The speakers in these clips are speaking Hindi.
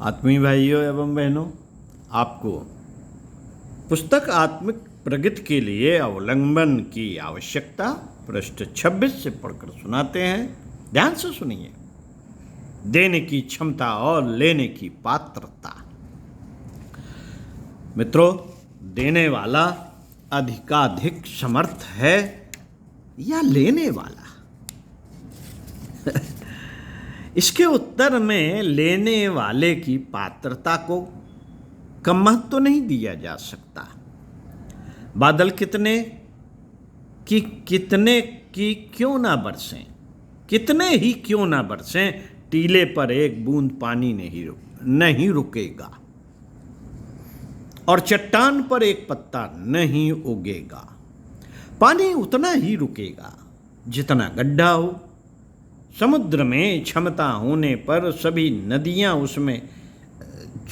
आत्मीय भाइयों एवं बहनों, आपको पुस्तक आत्मिक प्रगति के लिए अवलंबन की आवश्यकता पृष्ठ 26 से पढ़कर सुनाते हैं। ध्यान से सुनिए। देने की क्षमता और लेने की पात्रता। मित्रों, देने वाला अधिकाधिक समर्थ है या लेने वाला? इसके उत्तर में लेने वाले की पात्रता को कम महत्व तो नहीं दिया जा सकता। बादल कितने की क्यों ना बरसें, कितने ही क्यों ना बरसें, टीले पर एक बूंद पानी नहीं रुकेगा और चट्टान पर एक पत्ता नहीं उगेगा। पानी उतना ही रुकेगा जितना गड्ढा हो। समुद्र में क्षमता होने पर सभी नदियां उसमें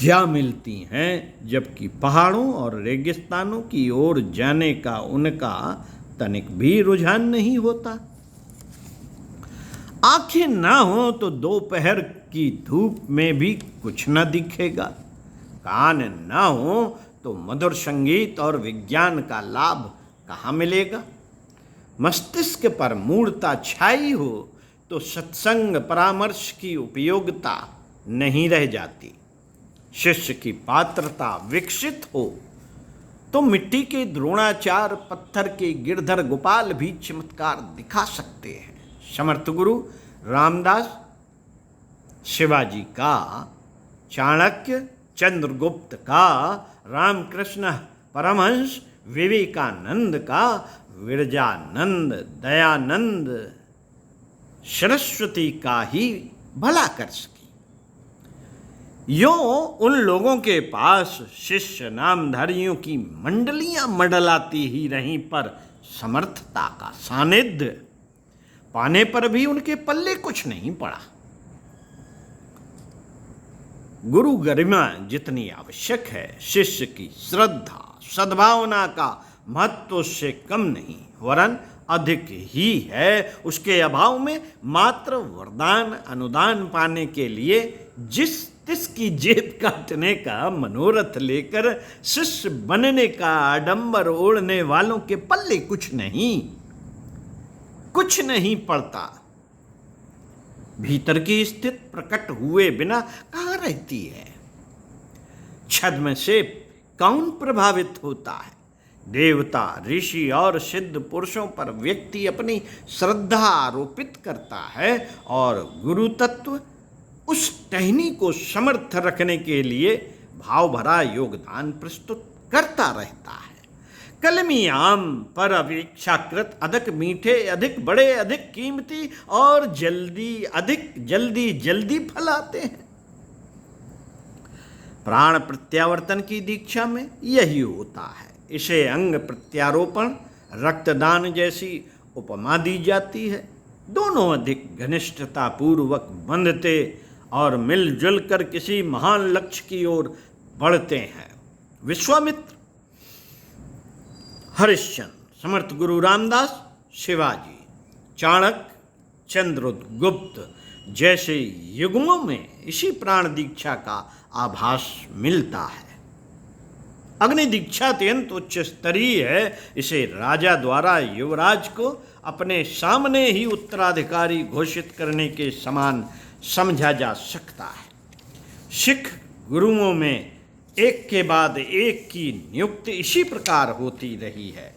जा मिलती हैं, जबकि पहाड़ों और रेगिस्तानों की ओर जाने का उनका तनिक भी रुझान नहीं होता। आंखें ना हो तो दोपहर की धूप में भी कुछ न दिखेगा। कान ना हो तो मधुर संगीत और विज्ञान का लाभ कहाँ मिलेगा। मस्तिष्क पर मूढ़ता छाई हो तो सत्संग परामर्श की उपयोगिता नहीं रह जाती। शिष्य की पात्रता विकसित हो तो मिट्टी के द्रोणाचार्य, पत्थर के गिरधर गोपाल भी चमत्कार दिखा सकते हैं। समर्थ गुरु रामदास, शिवाजी का, चाणक्य, चंद्रगुप्त का, रामकृष्ण परमहंस, विवेकानंद का, विरजानंद, दयानंद, सरस्वती का ही भला कर सकी। यो उन लोगों के पास शिष्य नामधारियों की मंडलियां मंडलाती ही रहीं, पर समर्थता का सानिध्य पाने पर भी उनके पल्ले कुछ नहीं पड़ा। गुरु गरिमा जितनी आवश्यक है, शिष्य की श्रद्धा सद्भावना का महत्व उससे कम नहीं, वरन अधिक ही है। उसके अभाव में मात्र वरदान अनुदान पाने के लिए जिसकी जेब काटने का मनोरथ लेकर शिष्य बनने का आडंबर ओढ़ने वालों के पल्ले कुछ नहीं पड़ता। भीतर की स्थिति प्रकट हुए बिना कहाँ रहती है। छद्म से कौन प्रभावित होता है? देवता, ऋषि और सिद्ध पुरुषों पर व्यक्ति अपनी श्रद्धा आरोपित करता है और गुरु तत्व उस टहनी को समर्थ रखने के लिए भाव भरा योगदान प्रस्तुत करता रहता है। कलमी आम पर अपेक्षाकृत अधिक मीठे, अधिक बड़े, अधिक कीमती और जल्दी फल आते हैं। प्राण प्रत्यावर्तन की दीक्षा में यही होता है। इसे अंग प्रत्यारोपण, रक्तदान जैसी उपमा दी जाती है। दोनों अधिक घनिष्ठता पूर्वक बंधते और मिलजुल कर किसी महान लक्ष्य की ओर बढ़ते हैं। विश्वामित्र, हरिश्चंद्र, समर्थ गुरु रामदास, शिवाजी, चाणक्य, चंद्रगुप्त जैसे युगों में इसी प्राण दीक्षा का आभास मिलता है। अग्नि दीक्षा अत्यंत उच्च स्तरीय है। इसे राजा द्वारा युवराज को अपने सामने ही उत्तराधिकारी घोषित करने के समान समझा जा सकता है। सिख गुरुओं में एक के बाद एक की नियुक्ति इसी प्रकार होती रही है।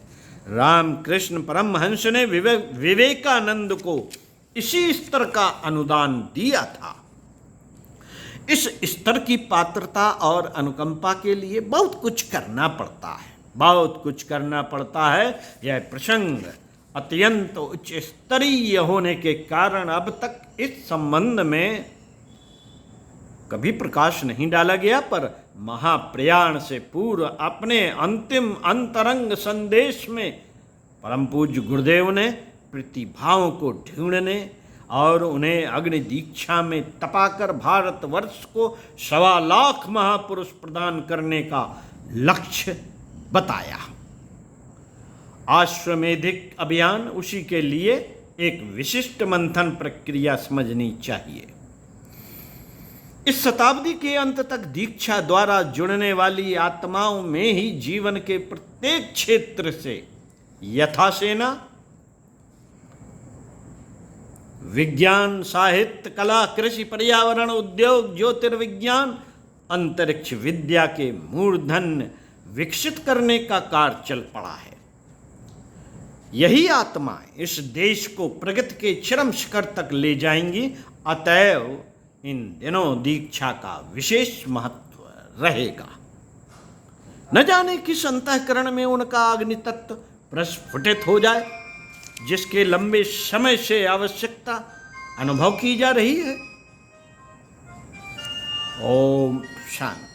रामकृष्ण परमहंस ने विवेकानंद को इसी स्तर का अनुदान दिया था। इस स्तर की पात्रता और अनुकंपा के लिए बहुत कुछ करना पड़ता है। यह प्रसंग अत्यंत उच्च स्तरीय होने के कारण अब तक इस संबंध में कभी प्रकाश नहीं डाला गया, पर महाप्रयाण से पूर्व अपने अंतिम अंतरंग संदेश में परम पूज्य गुरुदेव ने प्रतिभाओं को ढूंढने और उन्हें अग्नि दीक्षा में तपाकर भारतवर्ष को 1.25 लाख महापुरुष प्रदान करने का लक्ष्य बताया। अश्वमेधिक अभियान उसी के लिए एक विशिष्ट मंथन प्रक्रिया समझनी चाहिए। इस शताब्दी के अंत तक दीक्षा द्वारा जुड़ने वाली आत्माओं में ही जीवन के प्रत्येक क्षेत्र से यथासेना विज्ञान, साहित्य, कला, कृषि, पर्यावरण, उद्योग, ज्योतिर्विज्ञान, अंतरिक्ष विद्या के मूर्धन्य विकसित करने का कार्य चल पड़ा है। यही आत्माएं इस देश को प्रगति के चरम शिखर तक ले जाएंगी। अतएव इन दिनों दीक्षा का विशेष महत्व रहेगा। न जाने किस अंतःकरण में उनका अग्नि तत्व प्रस्फुटित हो जाए, जिसके लंबे समय से आवश्यकता अनुभव की जा रही है। ओम शांति।